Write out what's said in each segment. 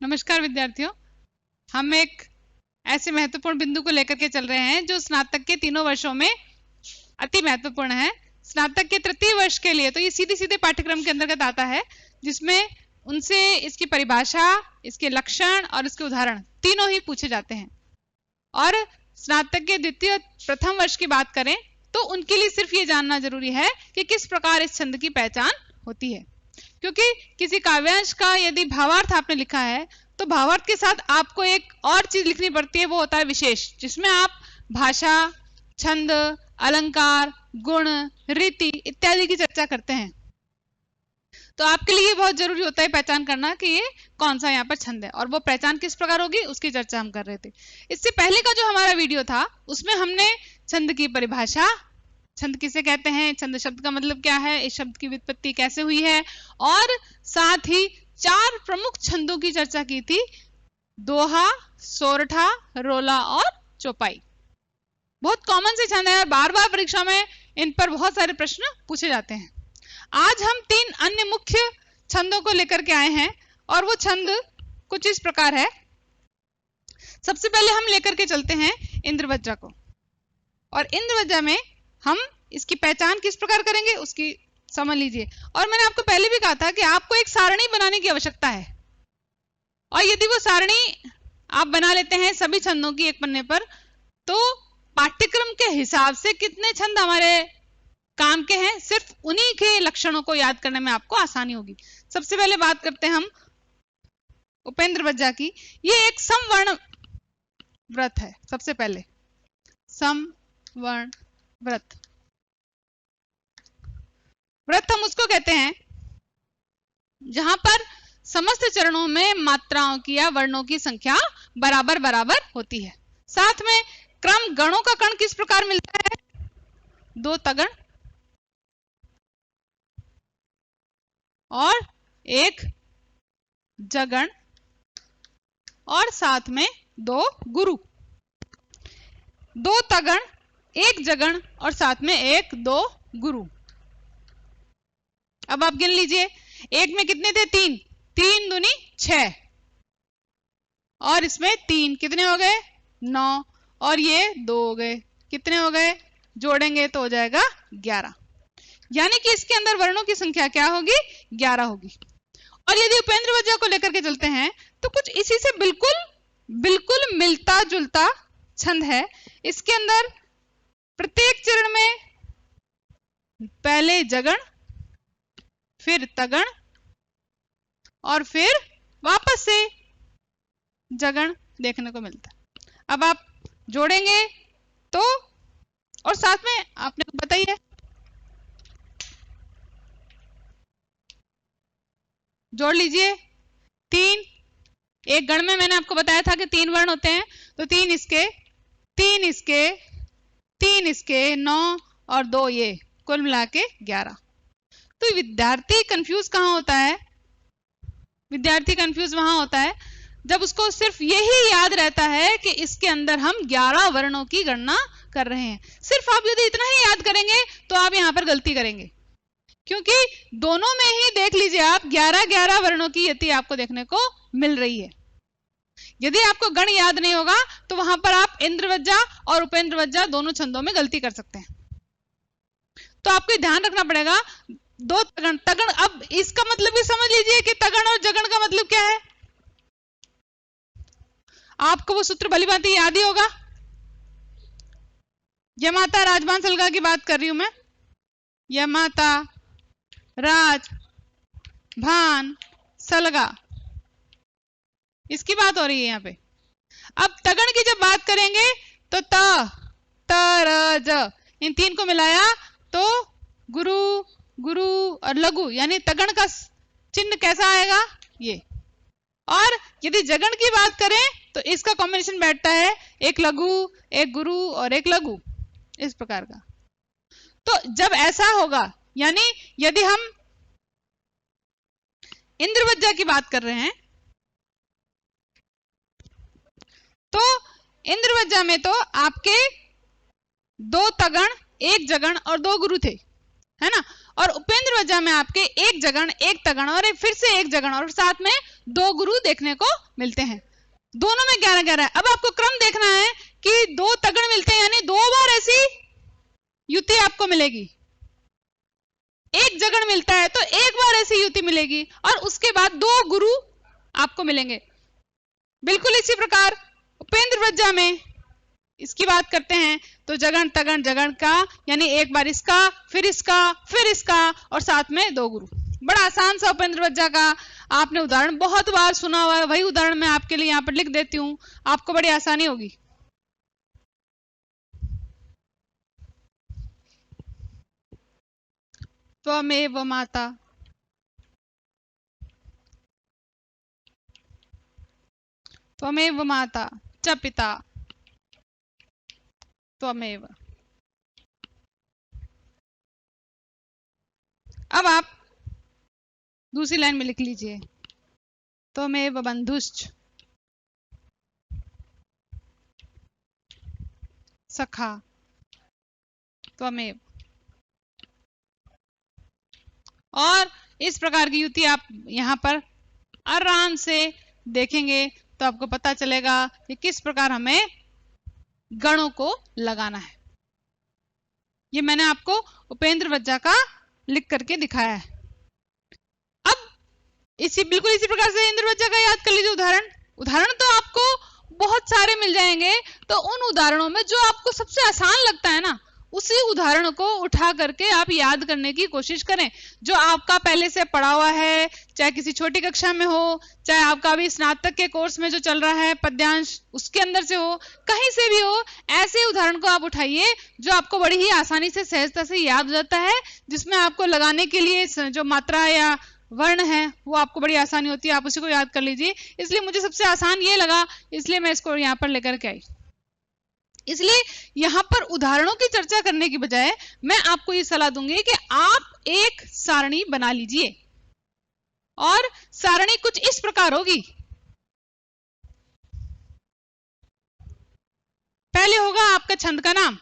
नमस्कार विद्यार्थियों, हम एक ऐसे महत्वपूर्ण बिंदु को लेकर के चल रहे हैं जो स्नातक के तीनों वर्षों में अति महत्वपूर्ण है। स्नातक के तृतीय वर्ष के लिए तो ये सीधे सीधे पाठ्यक्रम के अंतर्गत आता है, जिसमें उनसे इसकी परिभाषा, इसके लक्षण और इसके उदाहरण तीनों ही पूछे जाते हैं। और स्नातक के द्वितीय प्रथम वर्ष की बात करें तो उनके लिए सिर्फ ये जानना जरूरी है कि किस प्रकार इस छंद की पहचान होती है, क्योंकि किसी काव्यांश का यदि भावार्थ आपने लिखा है तो भावार्थ के साथ आपको एक और चीज लिखनी पड़ती है, वो होता है विशेष, जिसमें आप भाषा, छंद, अलंकार, गुण, रीति इत्यादि की चर्चा करते हैं। तो आपके लिए बहुत जरूरी होता है पहचान करना कि ये कौन सा यहाँ पर छंद है, और वो पहचान किस प्रकार होगी उसकी चर्चा हम कर रहे थे। इससे पहले का जो हमारा वीडियो था उसमें हमने छंद की परिभाषा, छंद किसे कहते हैं, छंद शब्द का मतलब क्या है, इस शब्द की व्युत्पत्ति कैसे हुई है, और साथ ही चार प्रमुख छंदों की चर्चा की थी: दोहा, सोरठा, रोला और चौपाई। बहुत कॉमन से छंद है और बार बार परीक्षा में इन पर बहुत सारे प्रश्न पूछे जाते हैं। आज हम तीन अन्य मुख्य छंदों को लेकर के आए हैं और वो छंद कुछ इस प्रकार है। सबसे पहले हम लेकर के चलते हैं इंद्रवज्रा को, और इंद्रवज्रा में हम इसकी पहचान किस प्रकार करेंगे उसकी समझ लीजिए। और मैंने आपको पहले भी कहा था कि आपको एक सारणी बनाने की आवश्यकता है, और यदि वो सारणी आप बना लेते हैं सभी छंदों की एक पन्ने पर, तो पाठ्यक्रम के हिसाब से कितने छंद हमारे काम के हैं, सिर्फ उन्हीं के लक्षणों को याद करने में आपको आसानी होगी। सबसे पहले बात करते हैं हम उपेंद्रवज्रा की। ये एक समवर्ण व्रत है। सबसे पहले समवर्ण व्रत, व्रत हम उसको कहते हैं जहां पर समस्त चरणों में मात्राओं की या वर्णों की संख्या बराबर बराबर होती है। साथ में क्रम गणों का कण किस प्रकार मिलता है, 2 तगण और 1 जगण, और साथ में 2 गुरु। 2 तगण, 1 जगण और साथ में 1 2 गुरु। अब आप गिन लीजिए, एक में कितने थे, 3, 3 दूनी 6, और इसमें 3 कितने हो गए, 9, और ये 2 हो गए, कितने हो गए, जोड़ेंगे तो हो जाएगा 11। यानी कि इसके अंदर वर्णों की संख्या क्या होगी, 11 होगी। और यदि उपेंद्रवज्रा को लेकर के चलते हैं तो कुछ इसी से बिल्कुल मिलता जुलता छंद है। इसके अंदर प्रत्येक चरण में पहले जगण, फिर तगण और फिर वापस से जगण देखने को मिलता है। अब आप जोड़ेंगे तो, और साथ में आपने बताइए, जोड़ लीजिए 3, एक गण में मैंने आपको बताया था कि 3 वर्ण होते हैं, तो 3 इसके, 3 इसके, 3 इसके, 9 और 2 ये, कुल मिला के 11। तो विद्यार्थी कंफ्यूज कहां होता है, विद्यार्थी कंफ्यूज वहां होता है जब उसको सिर्फ यही याद रहता है कि इसके अंदर हम 11 वर्णों की गणना कर रहे हैं। सिर्फ आप यदि इतना ही याद करेंगे तो आप यहां पर गलती करेंगे, क्योंकि दोनों में ही देख लीजिए आप 11 वर्णों की यति आपको देखने को मिल रही है। यदि आपको गण याद नहीं होगा तो वहां पर आप इंद्रवज्रा और उपेंद्रवज्रा दोनों छंदों में गलती कर सकते हैं। तो आपको ध्यान रखना पड़ेगा 2 तगण, तगण, अब इसका मतलब भी समझ लीजिए कि तगण और जगण का मतलब क्या है। आपको वो सूत्र भली भांति याद ही होगा। यमाता राजभान सलगा की बात कर रही हूं मैं, यमाता राज भान सलगा, इसकी बात हो रही है यहाँ पे। अब तगण की जब बात करेंगे तो त र ज, इन 3 को मिलाया तो गुरु, गुरु और लघु, यानी तगण का चिन्ह कैसा आएगा, ये। और यदि जगण की बात करें तो इसका कॉम्बिनेशन बैठता है एक लघु, एक गुरु और एक लघु, इस प्रकार का। तो जब ऐसा होगा, यानी यदि हम इंद्रवज्रा की बात कर रहे हैं तो इंद्रवज्रा में तो आपके 2 तगण, 1 जगण और 2 गुरु थे, है ना। और उपेंद्र वज्जा में आपके एक जगण, एक तगण और फिर से एक जगण और साथ में 2 गुरु देखने को मिलते हैं। दोनों में 11-11 है। अब आपको क्रम देखना है कि 2 तगड़ मिलते हैं यानी 2 बार ऐसी युति आपको मिलेगी। एक जगड़ मिलता है तो एक बार ऐसी युति मिलेगी और उसके बाद 2 गुरु आपको मिलेंगे। बिल्कुल इसी प्रकार उपेंद्र वज्जा में इसकी बात करते हैं तो जगण तगण जगण का यानी एक बार इसका फिर इसका और साथ में 2 गुरु। बड़ा आसान सा उपेंद्र वज्जा का आपने उदाहरण बहुत बार सुना हुआ है, वही उदाहरण मैं आपके लिए यहां पर लिख देती हूं, आपको बड़ी आसानी होगी। त्वमेव माता त्वमेव माता च पिता त्वमेव। अब आप दूसरी लाइन में लिख लीजिए त्वमेव बंधुश्च सखा त्वमेव। और इस प्रकार की युति आप यहां पर आराम से देखेंगे तो आपको पता चलेगा कि किस प्रकार हमें गणों को लगाना है। ये मैंने आपको उपेंद्र वज्जा का लिख करके दिखाया है। अब बिल्कुल इसी प्रकार से इंद्र वज्जा का याद कर लीजिए उदाहरण तो आपको बहुत सारे मिल जाएंगे, तो उन उदाहरणों में जो आपको सबसे आसान लगता है ना, उसी उदाहरण को उठा करके आप याद करने की कोशिश करें। जो आपका पहले से पढ़ा हुआ है, चाहे किसी छोटी कक्षा में हो, चाहे आपका अभी स्नातक के कोर्स में जो चल रहा है पद्यांश, उसके अंदर से हो, कहीं से भी हो, ऐसे उदाहरण को आप उठाइए जो आपको बड़ी ही आसानी से सहजता से याद हो जाता है, जिसमें आपको लगाने के लिए जो मात्रा या वर्ण है वो आपको बड़ी आसानी होती है, आप उसी को याद कर लीजिए। इसलिए मुझे सबसे आसान ये लगा, इसलिए मैं इसको यहाँ पर लेकर के आई। इसलिए यहां पर उदाहरणों की चर्चा करने की बजाय मैं आपको ये सलाह दूंगी कि आप एक सारणी बना लीजिए और सारणी कुछ इस प्रकार होगी। पहले होगा आपका छंद का नाम,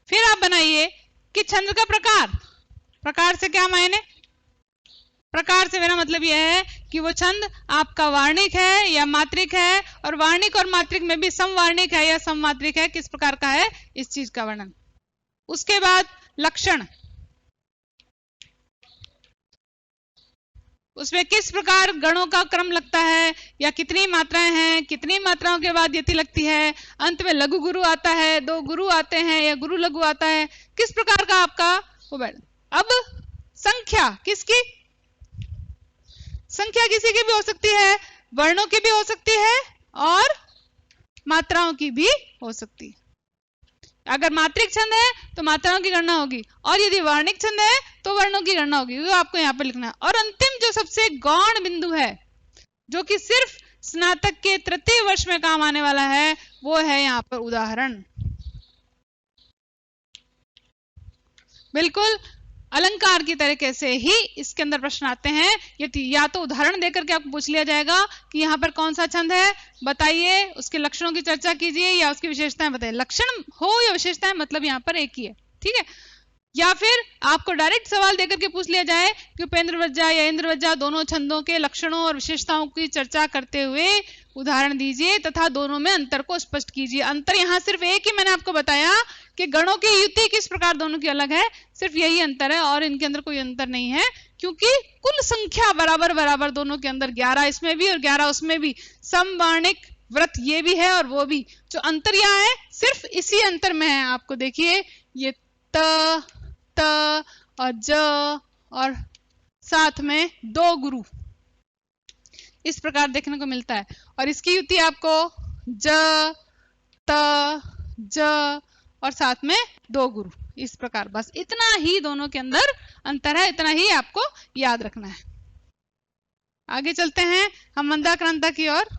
फिर आप बनाइए कि छंद का प्रकार से क्या मायने, प्रकार से मेरा मतलब यह है कि वो छंद आपका वार्णिक है या मात्रिक है, और वार्णिक और मात्रिक में भी समवार्णिक है या सममात्रिक है, किस प्रकार का है इस चीज का वर्णन। उसके बाद लक्षण, उसमें किस प्रकार गणों का क्रम लगता है या कितनी मात्राएं हैं, कितनी मात्राओं के बाद यति लगती है, अंत में लघु गुरु आता है, 2 गुरु आते हैं या गुरु लघु आता है, किस प्रकार का आपका वो बैठ। अब संख्या किसकी, संख्या किसी की भी हो सकती है, वर्णों की भी हो सकती है और मात्राओं की भी हो सकती है। अगर मात्रिक छंद है तो मात्राओं की गणना होगी, और यदि वर्णिक छंद है तो वर्णों की गणना होगी, वो आपको यहां पर लिखना है। और अंतिम जो सबसे गौण बिंदु है, जो कि सिर्फ स्नातक के तृतीय वर्ष में काम आने वाला है, वो है यहां पर उदाहरण। बिल्कुल अलंकार की तरीके से ही इसके अंदर प्रश्न आते हैं। या तो उदाहरण देकर के आपको पूछ लिया जाएगा कि यहाँ पर कौन सा छंद है बताइए, उसके लक्षणों की चर्चा कीजिए या उसकी विशेषताएं बताइए। लक्षण हो या विशेषताएं मतलब यहाँ पर एक ही है, ठीक है। या फिर आपको डायरेक्ट सवाल देकर के पूछ लिया जाए कि उपेंद्र वज्जा या इंद्र वज्जा दोनों छंदों के लक्षणों और विशेषताओं की चर्चा करते हुए उदाहरण दीजिए तथा दोनों में अंतर को स्पष्ट कीजिए। अंतर यहाँ सिर्फ एक ही मैंने आपको बताया कि गणों की युति किस प्रकार दोनों की अलग है, सिर्फ यही अंतर है और इनके अंदर कोई अंतर नहीं है, क्योंकि कुल संख्या बराबर बराबर दोनों के अंदर 11 इसमें भी और 11 उसमें भी, समवर्णिक व्रत ये भी है और वो भी। जो अंतर यहाँ है सिर्फ इसी अंतर में है। आपको देखिए ये त और ज और साथ में 2 गुरु इस प्रकार देखने को मिलता है, और इसकी युति आपको ज त ज और साथ में 2 गुरु इस प्रकार, बस इतना ही दोनों के अंदर अंतर है, इतना ही आपको याद रखना है। आगे चलते हैं हम मंदाक्रांता की ओर।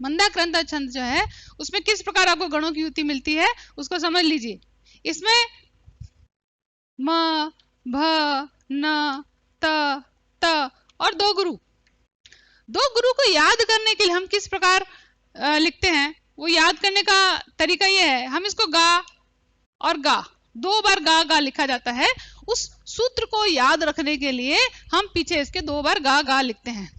मंदाक्रांता छंद जो है उसमें किस प्रकार आपको गणों की युति मिलती है उसको समझ लीजिए। इसमें म भ, न, त, त और दो गुरु। दो गुरु को याद करने के लिए हम किस प्रकार लिखते हैं, वो याद करने का तरीका ये है, हम इसको गा और गा, दो बार गा गा लिखा जाता है। उस सूत्र को याद रखने के लिए हम पीछे इसके दो बार गा गा लिखते हैं।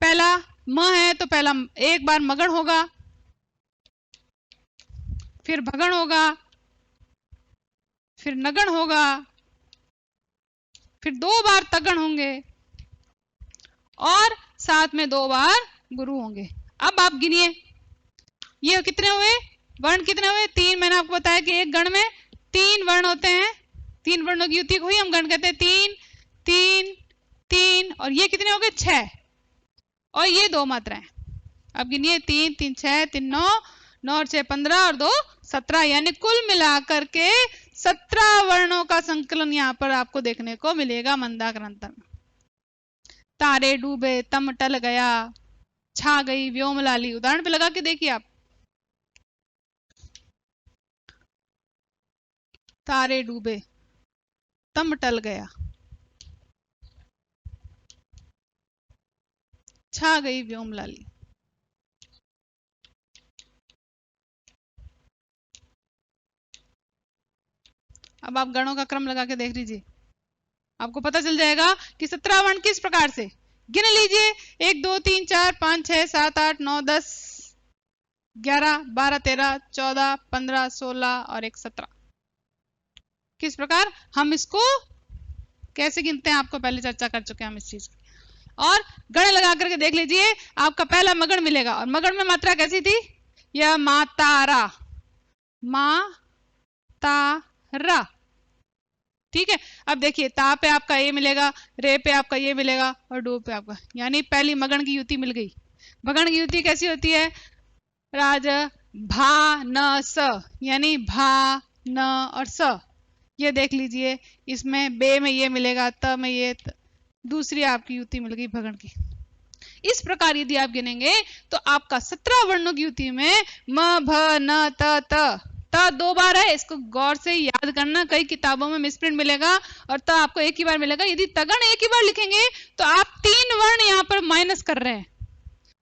पहला म है तो पहला एक बार मगन होगा, फिर भगन होगा, फिर नगन होगा, फिर दो बार तगन होंगे और साथ में दो बार गुरु होंगे। अब आप गिनिए, ये कितने हुए वर्ण, कितने हुए? तीन। मैंने आपको बताया कि एक गण में तीन वर्ण होते हैं, तीन वर्णों की युति को ही हम गण कहते हैं। तीन तीन तीन, और ये कितने हो गए? 6, और ये दो मात्राएं। अब गिनिए, 3 3 6 3 9, 9 और 6 15 और 2 17, यानी कुल मिलाकर के 17 वर्णों का संकलन यहाँ पर आपको देखने को मिलेगा मंदाक्रांता में। तारे डूबे, तम टल गया, छा गई व्योमलाली। उदाहरण पे लगा के देखिए आप। तारे डूबे, तम टल गया, छा गई व्योमलाली। अब आप गणों का क्रम लगा के देख लीजिए, आपको पता चल जाएगा कि 17 वर्ण किस प्रकार से। गिन लीजिए, 1 2 3 4 5 6 7 8 9 10 11 12 13 14 15 16 और 1 17। किस प्रकार हम इसको कैसे गिनते हैं, आपको पहले चर्चा कर चुके हैं हम इस चीज की। और गण लगा करके देख लीजिए, आपका पहला मगन मिलेगा, और मगन में मात्रा कैसी थी? यह मातारा, मातारा। ठीक है। अब देखिए, ता पे आपका ये मिलेगा, रे पे आपका ये मिलेगा, और डू पे आपका, यानी पहली मगन की युति मिल गई। मगन की युति कैसी होती है? राज भा न स, यानी भा न और स। ये देख लीजिए, इसमें बे में ये मिलेगा, त में ये दूसरी आपकी युति मिल गई भगन की। इस प्रकार यदि आप गिनेंगे तो आपका 17 वर्णों की युति में म भ न त त दो बार है, इसको गौर से याद करना, कई किताबों में मिसप्रिंट मिलेगा, और त आपको एक ही बार मिलेगा। यदि तगन एक ही बार लिखेंगे तो आप 3 वर्ण यहाँ पर माइनस कर रहे हैं,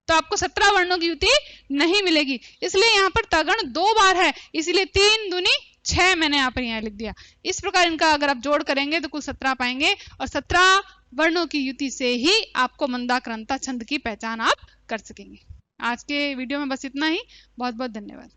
तो आपको 17 वर्णों की युति नहीं मिलेगी। इसलिए यहाँ पर तगन 2 बार है, इसलिए 3 दूनी 6 मैंने यहाँ पर यहाँ लिख दिया। इस प्रकार इनका अगर आप जोड़ करेंगे तो कुल 17 पाएंगे, और 17 वर्णों की युति से ही आपको मंदाक्रांता छंद की पहचान आप कर सकेंगे। आज के वीडियो में बस इतना ही। बहुत बहुत धन्यवाद।